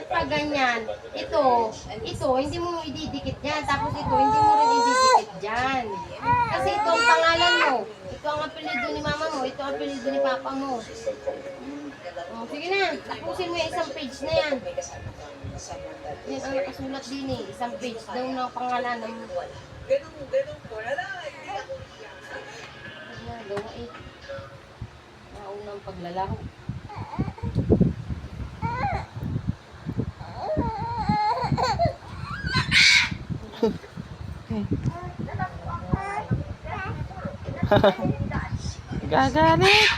pa ganyan. Ito, hindi mo ididikit yan. Tapos ito, hindi mo rin ididikit dyan. Kasi ito ang pangalan mo. Ito ang apelido ni mama mo. Ito ang apelido ni papa mo. Oh, sige na, tapusin mo yung isang page na yan. Yan ang nakasulat din eh. Isang page daw ng pangalan ng Ganun po. gawa eh. Naunang paglalaro. Gagalit.